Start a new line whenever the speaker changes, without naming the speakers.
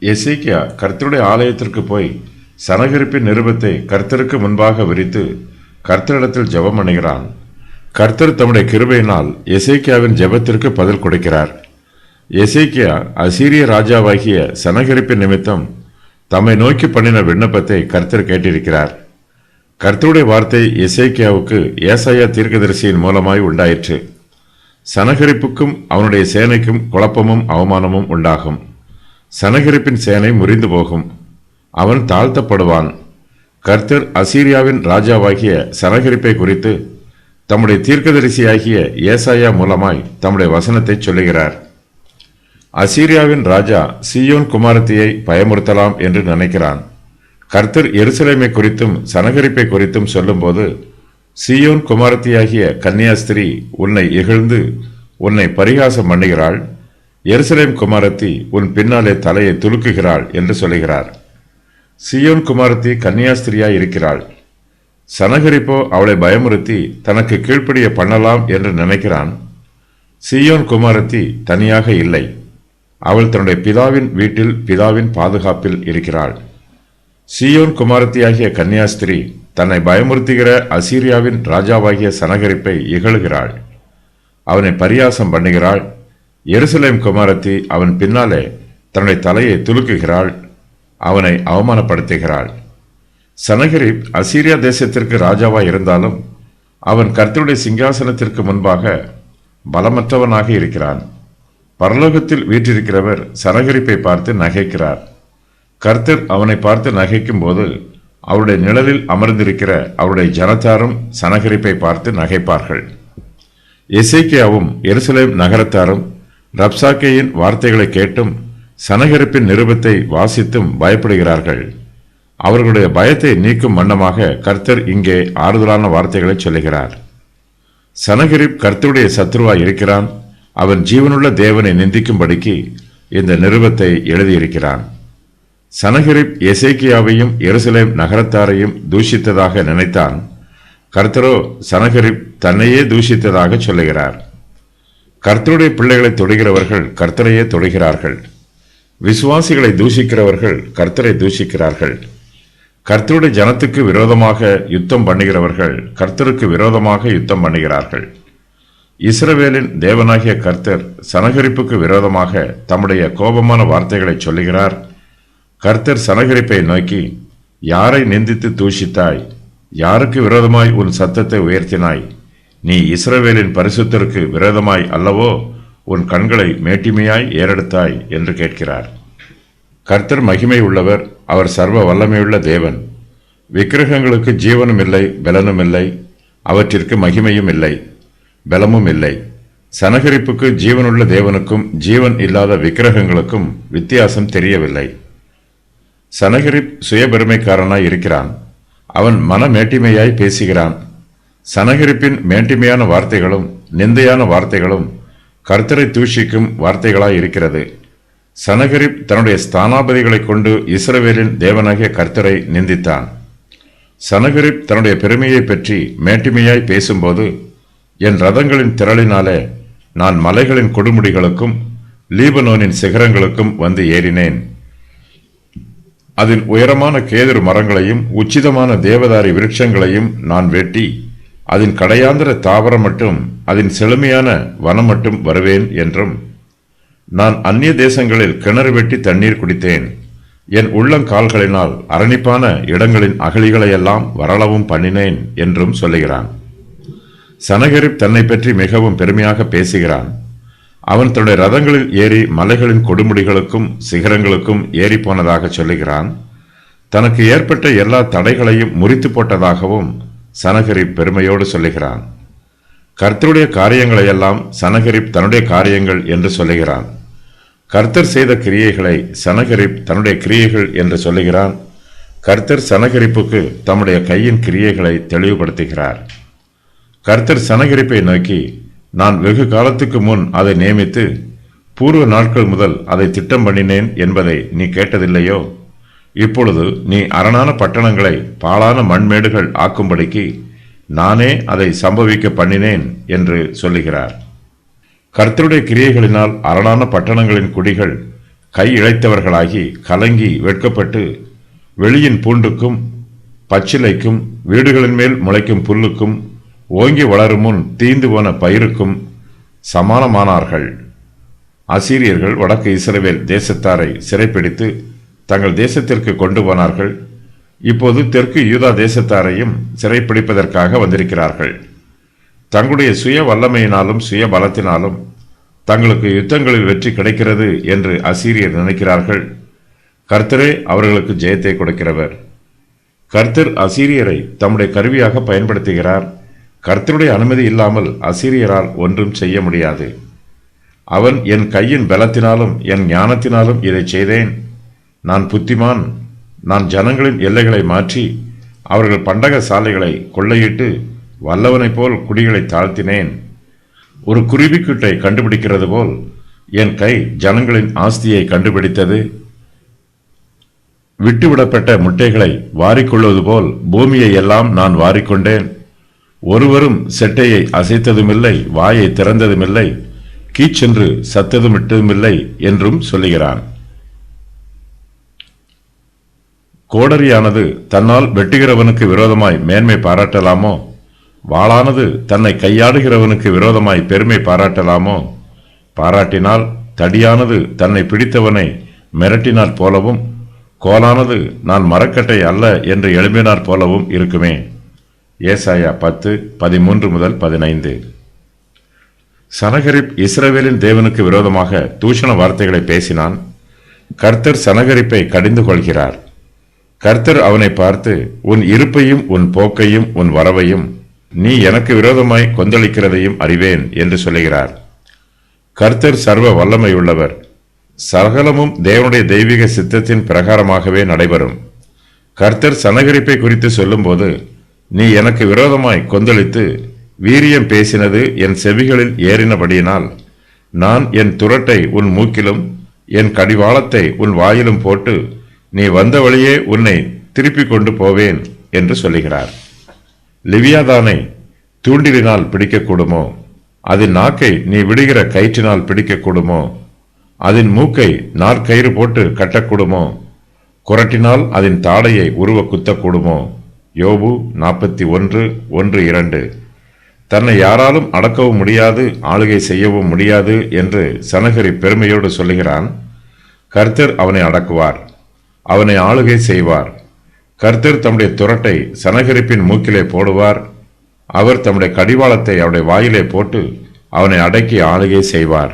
எசேக்கியா கர்த்தருடைய ஆலயத்திற்கு போய் சனகரிப்பின் நிருபத்தை கர்த்தருக்கு முன்பாக விரித்து கர்த்தரிடத்தில் ஜெபம் பண்ணுகிறான். கர்த்தர் தம்முடைய கிருபையினால் எசேக்கியாவின் ஜெபத்திற்கு பதில் கொடுக்கிறார். எசேக்கியா அசீரிய ராஜாவாகிய சனகரிப்பின் நிமித்தம் தம்மை நோக்கி பண்ணின விண்ணப்பத்தை கர்த்தர் கேட்டிருக்கிறார். கர்த்தருடைய வார்த்தை எசேக்கியாவுக்கு ஏசாயா தீர்க்கதரிசியின் மூலமாய் உண்டாயிற்று. சனகரிப்புக்கும் அவனுடைய சேனைக்கும் குழப்பமும் அவமானமும் உண்டாகும். சனகரிப்பின் சேனை முறிந்து போகும், அவன் தாழ்த்தப்படுவான். கர்த்தர் அசீரியாவின் ராஜாவாகிய சனகரிப்பை குறித்து தம்முடைய தீர்க்கதரிசியாகிய ஏசாயா மூலமாய் தம்முடைய வசனத்தை சொல்லுகிறார். அசீரியாவின் ராஜா சீயோன் குமாரத்தியை பயமுறுத்தலாம் என்று நினைக்கிறான். கர்த்தர் எருசலேமை குறித்தும் சனகரிப்பை குறித்தும் சொல்லும்போது, சீயோன் குமாரத்தியாகிய கன்னியாஸ்திரி உன்னை இகழ்ந்து உன்னை பரிகாசம் பண்ணுகிறாள், எருசலேம் குமாரத்தி உன் பின்னாலே தலையை துலுக்குகிறாள் என்று சொல்லுகிறார். சீயோன் குமாரத்தி கன்னியாஸ்திரியாய் இருக்கிறாள். சனகரிப்போ அவளை பயமுறுத்தி தனக்கு கீழ்ப்படிய பண்ணலாம் என்று நினைக்கிறான். சீயோன் குமாரத்தி தனியாக இல்லை, அவள் தன்னுடைய பிதாவின் வீட்டில் பிதாவின் பாதுகாப்பில் இருக்கிறாள். சீயோன் குமாரத்தியாகிய கன்னியாஸ்திரி தன்னை பயமுறுத்துகிற அசீரியாவின் ராஜாவாகிய சனகரிப்பை இகழுகிறாள், அவனை பரியாசம் பண்ணுகிறாள். எருசலேம் குமாரத்தி அவன் பின்னாலே தன்னுடைய தலையை துலுக்குகிறாள், அவனை அவமானப்படுத்துகிறாள். சனகரிப் அசீரியா தேசத்திற்கு ராஜாவாய் இருந்தாலும் அவன் கர்த்தருடைய சிங்காசனத்திற்கு முன்பாக பலமற்றவனாக இருக்கிறான். பரலோகத்தில் வீற்றிருக்கிறவர் சனகரிப்பை பார்த்து நகைக்கிறார். கர்த்தர் அவனை பார்த்து நகைக்கும் போது அவருடைய நிழலில் அமர்ந்திருக்கிற அவருடைய ஜனத்தாரும் சனகரிப்பை பார்த்து நகைப்பார்கள். எசேக்கியாவும் எருசலேம் நகரத்தாரும் ரப்சாக்கேயின் வார்த்தைகளை கேட்டும் சனகரிப்பின் நிருபத்தை வாசித்தும் பயப்படுகிறார்கள். அவர்களுடைய பயத்தை நீக்கும் வண்ணமாக கர்த்தர் இங்கே ஆறுதலான வார்த்தைகளை சொல்லுகிறார். சனகரிப் கர்த்தருடைய சத்ருவாய் இருக்கிறான். அவன் ஜீவனுள்ள தேவனை நிந்திக்கும்படிக்கு இந்த நிருபத்தை எழுதியிருக்கிறான். சனகரிப் எசேக்கியாவையும் எருசலேம் நகரத்தாரையும் தூஷித்ததாக நினைத்தான். கர்த்தரோ சனகரிப் தன்னையே தூஷித்ததாக சொல்லுகிறார். கர்த்தருடைய பிள்ளைகளை தொடுகிறவர்கள் கர்த்தரையே தொடுகிறார்கள். விசுவாசிகளை தூஷிக்கிறவர்கள் கர்த்தரை தூஷிக்கிறார்கள். கர்த்தருடைய ஜனத்துக்கு விரோதமாக யுத்தம் பண்ணுகிறவர்கள் கர்த்தருக்கு விரோதமாக யுத்தம் பண்ணுகிறார்கள். இஸ்ரவேலின் தேவனாகிய கர்த்தர் சனகரிப்புக்கு விரோதமாக தம்முடைய கோபமான வார்த்தைகளை சொல்லுகிறார். கர்த்தர் சனகரிப்பை நோக்கி, யாரை நிந்தித்து தூஷித்தாய்? யாருக்கு விரோதமாய் உன் சத்தத்தை உயர்த்தினாய்? நீ இஸ்ரவேலின் பரிசுத்தருக்கு விரோதமாய் அல்லவோ உன் கண்களை மேட்டிமையாய் ஏறெடுத்தாய் என்று கேட்கிறார். கர்த்தர் மகிமை உள்ளவர், அவர் சர்வ வல்லமையுள்ள தேவன். விக்கிரகங்களுக்கு ஜீவனும் இல்லை, பலனும் இல்லை, அவற்றிற்கு மகிமையும் இல்லை, பலமும் இல்லை. சனகரிப்புக்கு ஜீவனுள்ள தேவனுக்கும் ஜீவன் இல்லாத விக்கிரகங்களுக்கும் வித்தியாசம் தெரியவில்லை. சனகரிப் சுயபெருமைக்காரனாய் இருக்கிறான். அவன் மன மேட்டிமையாய் பேசுகிறான். சனகரிப்பின் மேட்டிமையான வார்த்தைகளும் நிந்தையான வார்த்தைகளும் கர்த்தரை தூஷிக்கும் வார்த்தைகளாய் இருக்கிறது. சனகரிப் தன்னுடைய ஸ்தானாபதிகளை கொண்டு இஸ்ரவேலின் தேவனாகிய கர்த்தரை நிந்தித்தான். சனகரிப் தன்னுடைய பெருமையை பற்றி மேட்டிமையாய் பேசும்போது, என் ரதங்களின் திரளினாலே நான் மலைகளின் கொடுமுடிகளுக்கும் லீபனோனின் சிகரங்களுக்கும் வந்து ஏறினேன். அதன் உயரமான கேதுரு மரங்களையும் உச்சிதமான தேவதாரி விருட்சங்களையும் நான் வெட்டி அதன் கடையாந்திர தாவரம் மட்டும் அதன் செழுமையான வனம் மட்டும் வருவேன் என்றும், நான் அந்நிய தேசங்களில் கிணறு வெட்டி தண்ணீர் குடித்தேன். என் உள்ளங்கால்களினால் அரணிப்பான இடங்களின் அகழிகளையெல்லாம் வரளவும் பண்ணினேன் என்றும் சொல்லுகிறான். சனகரிப் தன்னை பற்றி மிகவும் பெருமையாக பேசுகிறான். அவன் தன்னுடைய ரதங்களில் ஏறி மலைகளின் கொடுமுடிகளுக்கும் சிகரங்களுக்கும் ஏறி போனதாக சொல்லுகிறான். தனக்கு ஏற்பட்ட எல்லா தடைகளையும் முறித்து போட்டதாகவும் சனகரிப் பெருமையோடு சொல்லுகிறான். கர்த்தருடைய காரியங்களையெல்லாம் சனகரிப் தன்னுடைய காரியங்கள் என்று சொல்லுகிறான். கர்த்தர் செய்த கிரியைகளை சனகரிப் தன்னுடைய கிரியைகள் என்று சொல்லுகிறான். கர்த்தர் சனகரிப்புக்கு தம்முடைய கையின் கிரியைகளை தெளிவுபடுத்துகிறார். கர்த்தர் சனகரிப்பை நோக்கி, நான் வெகு காலத்துக்கு முன் அதை நியமித்து பூர்வ நாட்கள் முதல் அதை திட்டம் பண்ணினேன் என்பதை நீ கேட்டதில்லையோ? இப்பொழுது நீ அரணான பட்டணங்களை பாழான மண்மேடுகள் ஆக்கும்படிக்கு நானே அதை சம்பவிக்க பண்ணினேன் என்று சொல்லுகிறார். கர்த்தருடைய கிரியைகளினால் அரணான பட்டணங்களின் குடிகள் கை இழைத்தவர்களாகி கலங்கி வெட்கப்பட்டு வெளியின் பூண்டுக்கும் பச்சிலைக்கும் வீடுகளின் மேல் முளைக்கும் புல்லுக்கும் ஓங்கி வளரும் முன் தீந்து போன பயிருக்கும் சமானமானார்கள். அசீரியர்கள் வடக்கு இஸ்ரவேல் தேசத்தாரை சிறைப்பிடித்து தங்கள் தேசத்திற்கு கொண்டு போனார்கள். இப்போது தெற்கு யூதா தேசத்தாரையும் சிறைப்பிடிப்பதற்காக வந்திருக்கிறார்கள். தங்களுடைய சுய வல்லமையினாலும் சுய பலத்தினாலும் தங்களுக்கு யுத்தங்களில் வெற்றி கிடைக்கிறது என்று அசீரியர் நினைக்கிறார்கள். கர்த்தரே அவர்களுக்கு ஜெயத்தை கொடுக்கிறவர். கர்த்தர் அசீரியரை தம்முடைய கருவியாக பயன்படுத்துகிறார். கர்த்தருடைய அனுமதி இல்லாமல் அசீரியரால் ஒன்றும் செய்ய முடியாது. அவன் என் கையின் பலத்தினாலும் என் ஞானத்தினாலும் இதை செய்தேன். நான் புத்திமான். நான் ஜனங்களின் எல்லைகளை மாற்றி அவர்கள் பண்டக சாலைகளை கொள்ளையிட்டு வல்லவனைப் போல் குடிகளை தாழ்த்தினேன். ஒரு குருவிக்குட்டை கண்டுபிடிக்கிறது போல் என் கை ஜனங்களின் ஆஸ்தியை கண்டுபிடித்தது. விட்டுவிடப்பட்ட முட்டைகளை வாரிக்கொள்வது போல் பூமியை எல்லாம் நான் வாரிக்கொண்டேன். ஒருவரும் செட்டையை அசைத்ததுமில்லை, வாயை திறந்ததுமில்லை, கீச்சென்று சத்ததுமிட்டதுமில்லை என்றும் சொல்லுகிறான். கோடரியானது தன்னால் வெட்டுகிறவனுக்கு விரோதமாய் மேன்மை பாராட்டலாமோ? வாளானது தன்னை கையாடுகிறவனுக்கு விரோதமாய் பெருமை பாராட்டலாமோ? பாராட்டினால் தடியானது தன்னை பிடித்தவனை மிரட்டினாற் போலவும் கோலானது நான் மரக்கட்டை அல்ல என்று எழும்பினாற் போலவும் இருக்குமே. ஏசாயா 10:13-15. சனகரிப் இஸ்ரவேலின் தேவனுக்கு விரோதமாக தூஷண வார்த்தைகளை பேசினான். கர்த்தர் சனகரிப்பை கடிந்து கொள்கிறார். கர்த்தர் அவனை பார்த்து, உன் இருப்பையும் உன் போக்கையும் உன் வரவையும் நீ எனக்கு விரோதமாய் கொந்தளிக்கிறதையும் அறிவேன் என்று சொல்லுகிறார். கர்த்தர் சர்வ வல்லமையுள்ளவர். சகலமும் தேவனுடைய தெய்வீக சித்தத்தின் பிரகாரமாகவே நடைபெறும். கர்த்தர் சனகரிப்பை குறித்து சொல்லும்போது, நீ எனக்கு விரோதமாய் கொந்தளித்து வீரியம் பேசினது என் செவிகளில் ஏறினபடியினால் நான் என் துரட்டை உன் மூக்கிலும் என் கடிவாளத்தை உன் வாயிலும் போட்டு நீ வந்த வழியே உன்னை திருப்பிக் கொண்டு போவேன் என்று சொல்லுகிறார். லிவியாதானை தூண்டிலினால் பிடிக்கக்கூடுமோ? அதன் நாக்கை நீ விடுகிற கயிற்றினால் பிடிக்கக்கூடுமோ? அதன் மூக்கை நாற்கயிறு போட்டு கட்டக்கூடுமோ? குரட்டினால் அதன் தாடையை உருவ குத்தக்கூடுமோ? யோபு 41:1-2. தன்னை யாராலும் அடக்கவும் முடியாது, ஆளுகை செய்யவும் முடியாது என்று சனகரி பெருமையோடு சொல்லுகிறான். கர்த்தர் அவனை அடக்குவார், அவனை ஆளுகை செய்வார். கர்த்தர் தம்முடைய துரட்டை சனகரிப்பின் மூக்கிலே போடுவார். அவர் தம்முடைய கடிவாளத்தை அவனுடைய வாயிலே போட்டு அவனை அடக்கி ஆளுகை செய்வார்.